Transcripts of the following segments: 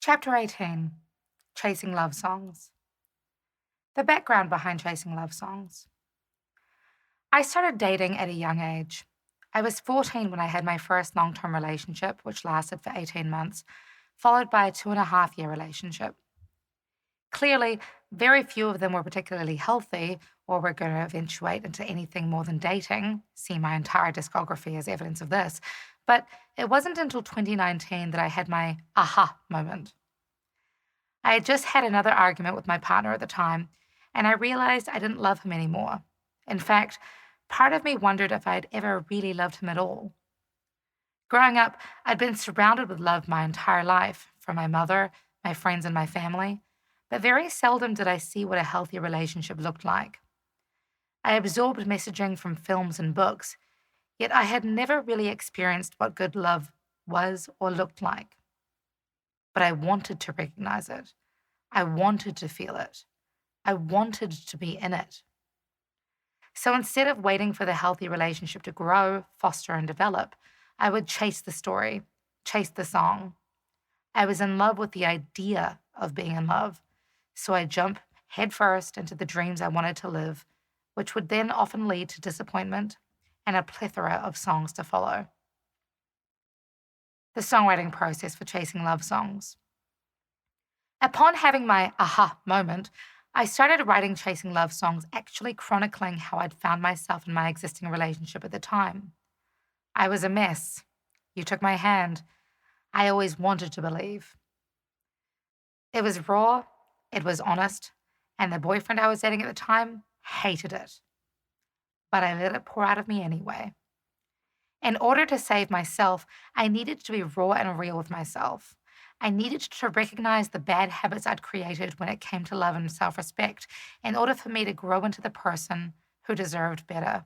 Chapter 18, Chasing Love Songs. The background behind chasing love songs. I started dating at a young age. I was 14 when I had my first long-term relationship, which lasted for 18 months, followed by a 2.5-year relationship. Clearly, very few of them were particularly healthy or were going to eventuate into anything more than dating. See my entire discography as evidence of this. But it wasn't until 2019 that I had my aha moment. I had just had another argument with my partner at the time, and I realized I didn't love him anymore. In fact, part of me wondered if I had ever really loved him at all. Growing up, I'd been surrounded with love my entire life, from my mother, my friends, and my family, but very seldom did I see what a healthy relationship looked like. I absorbed messaging from films and books, yet I had never really experienced what good love was or looked like. But I wanted to recognize it. I wanted to feel it. I wanted to be in it. So instead of waiting for the healthy relationship to grow, foster, and develop, I would chase the story, chase the song. I was in love with the idea of being in love, so I jump headfirst into the dreams I wanted to live, which would then often lead to disappointment and a plethora of songs to follow. The songwriting process for chasing love songs. Upon having my aha moment, I started writing chasing love songs, actually chronicling how I'd found myself in my existing relationship at the time. I was a mess. You took my hand. I always wanted to believe. It was raw, it was honest, and the boyfriend I was dating at the time hated it. But I let it pour out of me anyway. In order to save myself, I needed to be raw and real with myself. I needed to recognize the bad habits I'd created when it came to love and self-respect in order for me to grow into the person who deserved better.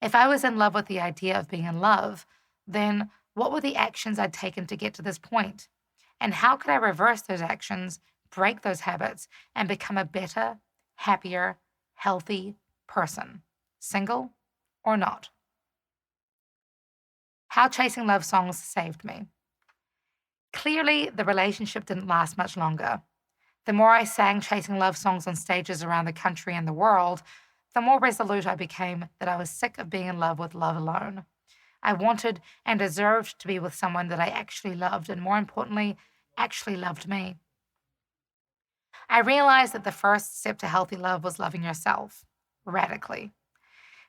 If I was in love with the idea of being in love, then what were the actions I'd taken to get to this point? And how could I reverse those actions, break those habits, and become a better, happier, healthy person, single or not? How chasing love songs saved me. Clearly, the relationship didn't last much longer. The more I sang chasing love songs on stages around the country and the world, the more resolute I became that I was sick of being in love with love alone. I wanted and deserved to be with someone that I actually loved, and more importantly, actually loved me. I realized that the first step to healthy love was loving yourself, radically.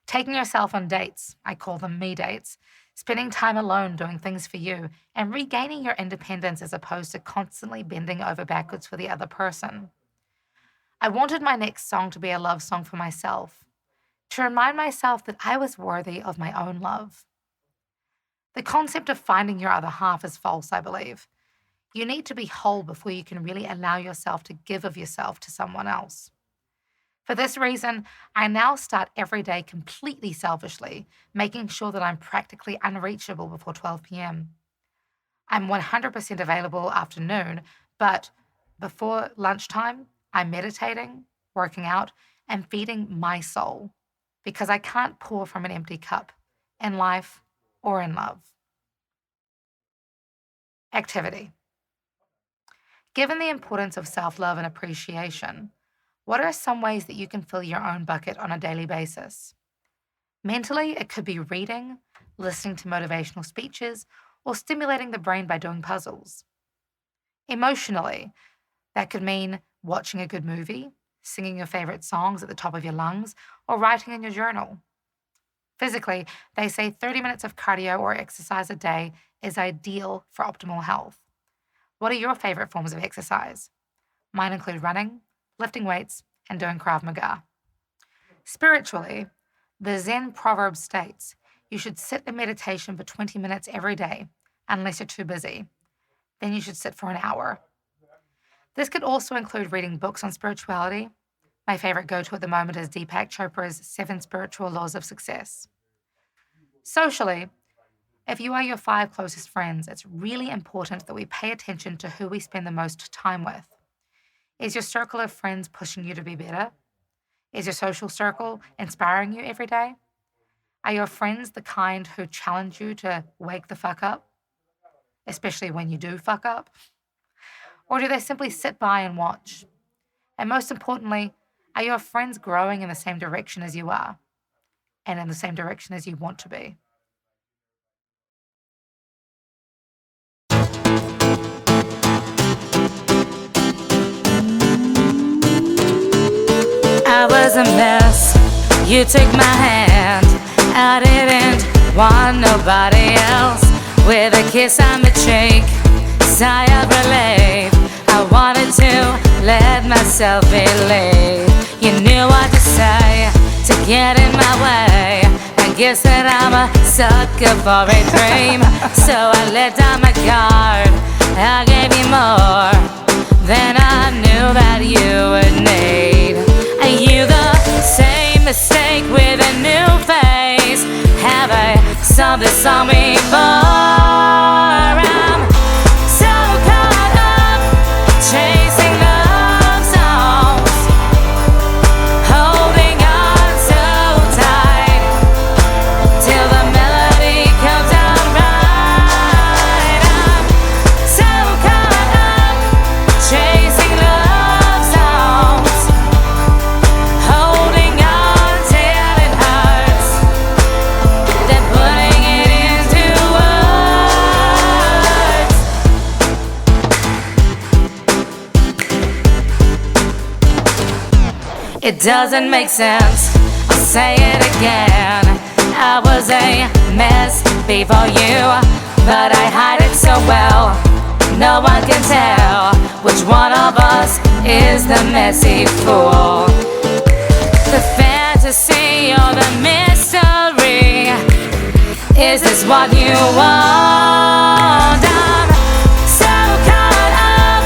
Taking yourself on dates, I call them me dates, spending time alone doing things for you, and regaining your independence as opposed to constantly bending over backwards for the other person. I wanted my next song to be a love song for myself, to remind myself that I was worthy of my own love. The concept of finding your other half is false, I believe. You need to be whole before you can really allow yourself to give of yourself to someone else. For this reason, I now start every day completely selfishly, making sure that I'm practically unreachable before 12 p.m. I'm 100% available after noon, but before lunchtime, I'm meditating, working out, and feeding my soul, because I can't pour from an empty cup, in life or in love. Activity. Given the importance of self-love and appreciation, what are some ways that you can fill your own bucket on a daily basis? Mentally, it could be reading, listening to motivational speeches, or stimulating the brain by doing puzzles. Emotionally, that could mean watching a good movie, singing your favorite songs at the top of your lungs, or writing in your journal. Physically, they say 30 minutes of cardio or exercise a day is ideal for optimal health. What are your favorite forms of exercise? Mine include running, lifting weights, and doing Krav Maga. Spiritually, the Zen proverb states, you should sit in meditation for 20 minutes every day, unless you're too busy. Then you should sit for an hour. This could also include reading books on spirituality. My favorite go-to at the moment is Deepak Chopra's 7 Spiritual Laws of Success. Socially, if you are your 5 closest friends, it's really important that we pay attention to who we spend the most time with. Is your circle of friends pushing you to be better? Is your social circle inspiring you every day? Are your friends the kind who challenge you to wake the fuck up? Especially when you do fuck up? Or do they simply sit by and watch? And most importantly, are your friends growing in the same direction as you are and in the same direction as you want to be? I was a mess. You took my hand. I didn't want nobody else. With a kiss on the cheek, sigh of relief. I wanted to let myself believe. You knew what to say to get in my way. I guess that I'm a sucker for a dream. So I let down my guard. I gave you more than I knew that you would need. Are you the same mistake with a new face? Have I sung this song before? I'm so caught up chasing love songs, holding on so tight till the melody comes out right. I'm so caught up chasing love songs, holding on till it hurts, then putting it into words. It doesn't make sense, I'll say it again. I was a mess before you, but I hide it so well. No one can tell which one of us is the messy fool. The fantasy or the mystery, is this what you want? I'm so caught up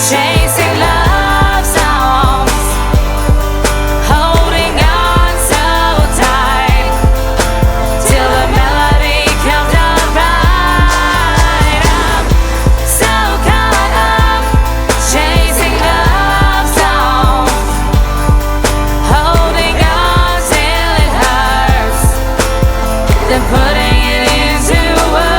chasing love songs, holding on so tight till the melody comes out right. I'm so caught up chasing love songs, holding on till it hurts, then putting it into words.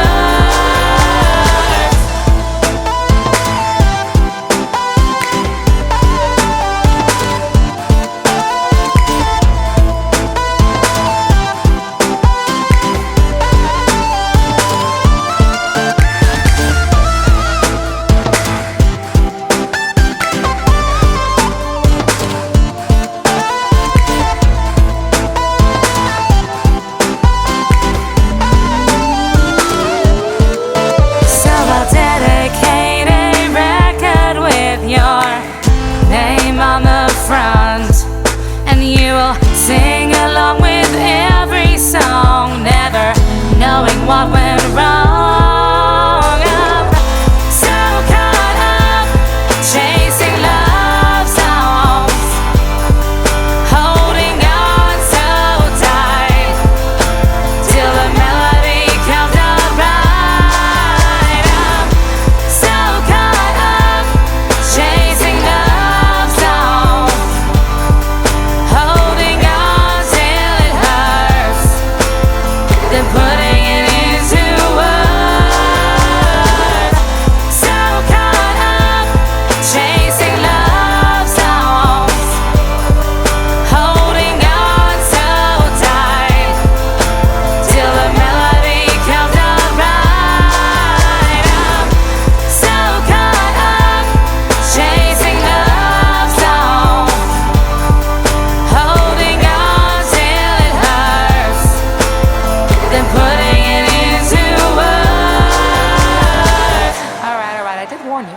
So I'll dedicate a record with your name on the front, and you will sing along with every song, never knowing what went wrong. I'm so caught up chasing love songs, holding on so tight till the melody comes out right. I'm so caught up chasing love songs, holding on till it hurts, then putting it into words. So caught up chasing love songs, holding on so tight till the melody comes out right. I'm so caught up chasing love songs, holding on till it hurts, then putting it into words. All right, I did warn you.